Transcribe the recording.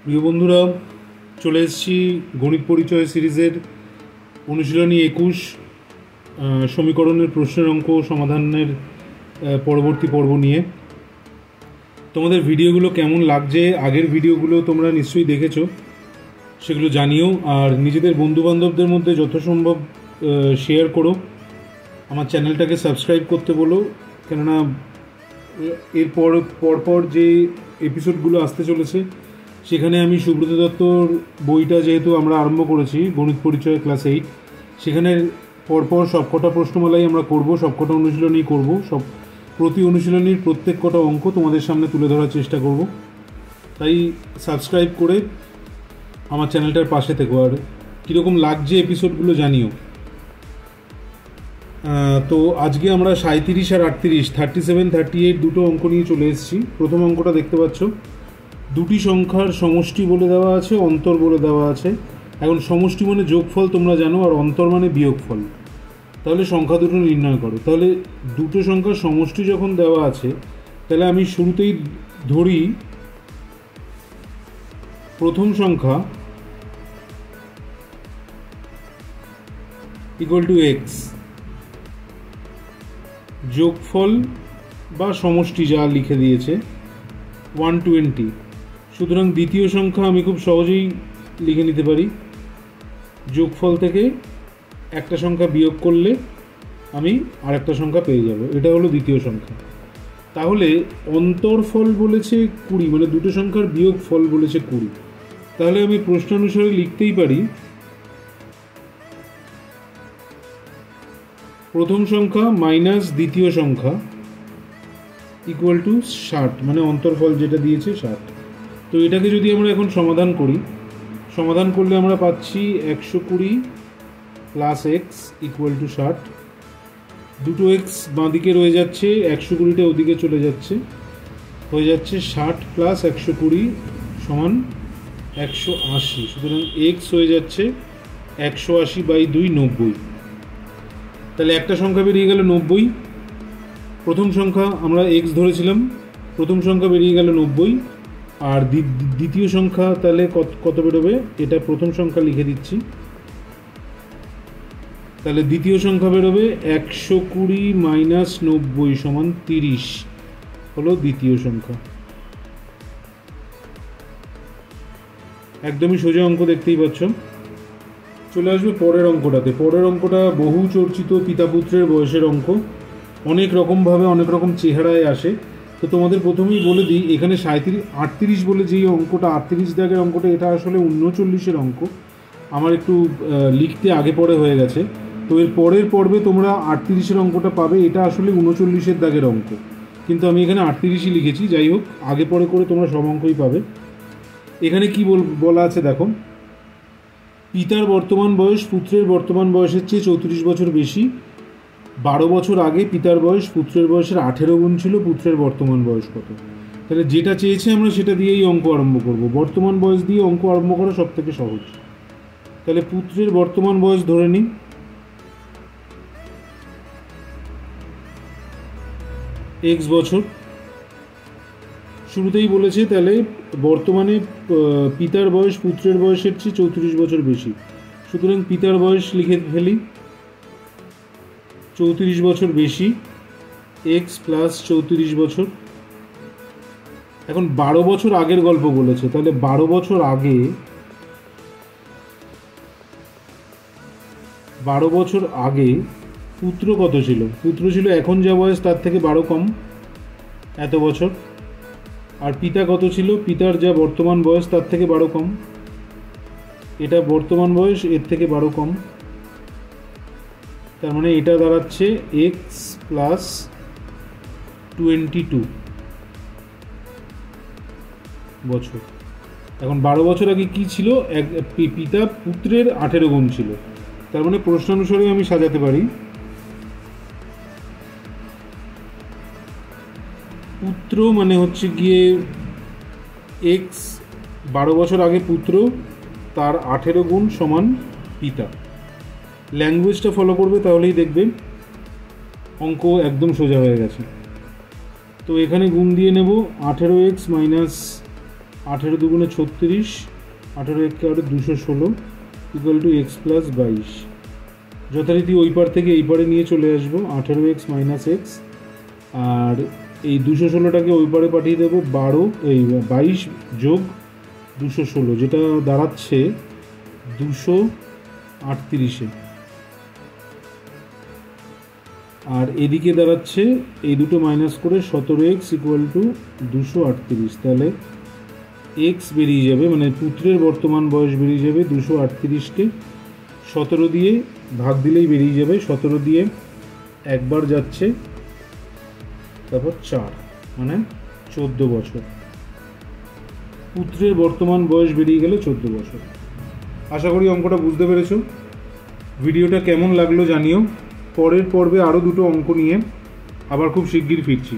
প্রিয় বন্ধুরা, চলে এসেছি গণিত পরিচয় সিরিজের অনুশীলনী 21 সমীকরণের প্রশ্নের অঙ্ক সমাধানের পরবর্তী পর্ব নিয়ে। তোমাদের ভিডিওগুলো কেমন লাগছে, আগের ভিডিওগুলো তোমরা নিশ্চয়ই দেখেছো, সেগুলো জানিও। আর নিজেদের বন্ধুবান্ধবদের মধ্যে যত সম্ভব শেয়ার করো। আমার চ্যানেলটাকে সাবস্ক্রাইব করতে বলো, কেননা এর পরপর যে এপিসোডগুলো আসতে চলেছে সেখানে আমি সুব্রত দত্তর বইটা যেহেতু আমরা আরম্ভ করেছি, গণিত পরিচয় ক্লাস 8, সেখানে পরপর সবকটা প্রশ্নমালাই আমরা করব, সবকটা অনুশীলনী করব, প্রতি অনুশীলনীর প্রত্যেক কটা অঙ্ক তোমাদের সামনে তুলে ধরার চেষ্টা করব। তাই সাবস্ক্রাইব করে আমার চ্যানেলটার পাশে থেকো। আর কীরকম লাগছে এপিসোডগুলো জানিও। তো আজকে আমরা 37 আর 38, 37, 38 দুটো অঙ্ক নিয়ে চলে এসেছি। প্রথম অঙ্কটা দেখতে পাচ্ছ, দুটি সংখ্যার সমষ্টি বলে দেওয়া আছে, অন্তর বলে দেওয়া আছে। এখন সমষ্টি মানে যোগফল তোমরা জানো, আর অন্তর মানে বিয়োগফল। তাহলে সংখ্যা দুটো নির্ণয় করো। তাহলে দুটো সংখ্যার সমষ্টি যখন দেওয়া আছে, তাহলে আমি শুরুতেই ধরি প্রথম সংখ্যা ইকুয়াল টু এক্স, যোগফল বা সমষ্টি যা লিখে দিয়েছে 120। সুতরাং দ্বিতীয় সংখ্যা আমি খুব সহজেই লিখে নিতে পারি, যোগফল থেকে একটা সংখ্যা বিয়োগ করলে আমি আরেকটা সংখ্যা পেয়ে যাব। এটা হলো দ্বিতীয় সংখ্যা। তাহলে অন্তরফল বলেছে 20, মানে দুটো সংখ্যার বিয়োগ ফল বলেছে 20। তাহলে আমি প্রশ্নানুসারে লিখতেই পারি প্রথম সংখ্যা মাইনাস দ্বিতীয় সংখ্যা ইকুয়াল টু 60, মানে অন্তরফল যেটা দিয়েছে 60। তো এটাকে যদি আমরা এখন সমাধান করি, সমাধান করলে আমরা পাচ্ছি 120 প্লাস এক্স ইকুয়াল টু 60। দুটো এক্স বাঁদিকে রয়ে যাচ্ছে, 120টা ওদিকে চলে যাচ্ছে, হয়ে যাচ্ছে 60 প্লাস 120 সমান 180। সুতরাং এক্স হয়ে যাচ্ছে 180/2, 90। তাহলে একটা সংখ্যা বেরিয়ে গেল 90। প্রথম সংখ্যা আমরা এক্স ধরেছিলাম, প্রথম সংখ্যা বেরিয়ে গেল 90। আর দ্বিতীয় সংখ্যা তাহলে কত বেরোবে, এটা প্রথম সংখ্যা লিখে দিচ্ছি। তাহলে দ্বিতীয় সংখ্যা বেরোবে 120 মাইনাস 90 সমান 30, হলো দ্বিতীয় সংখ্যা। একদমই সোজা অঙ্ক, দেখতেই পাচ্ছ। চলে আসবে পরের অঙ্কটাতে। পরের অঙ্কটা বহু চর্চিত পিতা পুত্রের বয়সের অঙ্ক, অনেক রকমভাবে অনেক রকম চেহারায় আসে। তো তোমাদের প্রথমেই বলে দিই, এখানে 38 বলে যেই অঙ্কটা, 38 দাগের অঙ্কটা, এটা আসলে 39-এর অঙ্ক। আমার একটু লিখতে আগে পরে হয়ে গেছে। তো এর পরের পর্বে তোমরা 38-এর অঙ্কটা পাবে, এটা আসলে 39-এর দাগের অঙ্ক, কিন্তু আমি এখানে 38ই লিখেছি। যাই হোক, আগে পরে করে তোমরা সব অঙ্কই পাবে। এখানে কি বলা আছে দেখো, পিতার বর্তমান বয়স পুত্রের বর্তমান বয়সের চেয়ে 34 বছর বেশি। 12 বছর আগে পিতার বয়স পুত্রের বয়সের 18 গুণ ছিল। পুত্রের বর্তমান বয়স কত? তাহলে যেটা চেয়েছে আমরা সেটা দিয়েই অঙ্ক আরম্ভ করব। বর্তমান বয়স দিয়ে অঙ্ক আরম্ভ করা সব থেকে সহজ। তাহলে পুত্রের বর্তমান বয়স ধরে নিই, এক্স বছর। শুরুতেই বলেছে তাহলে বর্তমানে পিতার বয়স পুত্রের বয়সের চেয়ে 34 বছর বেশি। সুতরাং পিতার বয়স লিখে ফেলি, 34 বছর বেশি, এক্স প্লাস 34 বছর। এখন 12 বছর আগের গল্প বলেছে, তাহলে 12 বছর আগে, 12 বছর আগে পুত্র কত ছিল? পুত্র ছিল এখন যা বয়স তার থেকে 12 কম, এত বছর। আর পিতা কত ছিল? পিতার যা বর্তমান বয়স তার থেকে 12 কম, এটা বর্তমান বয়স, এর থেকে 12 কম। তার মানে এটা দাঁড়াচ্ছে এক্স প্লাস 22 বছর। এখন 12 বছর আগে কি ছিল? পিতা পুত্রের 18 গুণ ছিল। তার মানে প্রশ্নানুসারে আমি সাজাতে পারি, পুত্র মানে হচ্ছে গিয়ে এক্স, 12 বছর আগে পুত্র, তার 18 গুণ সমান পিতা। ল্যাঙ্গুয়েজটা ফলো করবে, তাহলেই দেখবে অঙ্ক একদম সোজা হয়ে গেছে। তো এখানে গুণ দিয়ে নেব 18x মাইনাস 18 দুগুণে 36, 18 1 216 ইকুয়াল টু এক্স প্লাস 22। যথারীতি ওই পার থেকে এই পারে নিয়ে চলে আসবো 18x মাইনাস এক্স, আর এই 216টাকে ওই পারে পাঠিয়ে দেবো 22 যোগ 216, যেটা দাঁড়াচ্ছে 238-এ। আর এদিকে দাঁড়াচ্ছে এই দুটো মাইনাস করে 17x ইকুয়াল টু 238। তাহলে এক্স বেরিয়ে যাবে, মানে পুত্রের বর্তমান বয়স বেরিয়ে যাবে 238কে 17 দিয়ে ভাগ দিলেই বেরিয়ে যাবে। 17 দিয়ে একবার যাচ্ছে, তারপর 4, মানে 14 বছর। পুত্রের বর্তমান বয়স বেরিয়ে গেলে 14 বছর। আশা করি অঙ্কটা বুঝতে পেরেছো। ভিডিওটা কেমন লাগলো জানিও। পরের পর্বে আরও দুটো অঙ্ক নিয়ে আবার খুব শিগগির ফিরছি।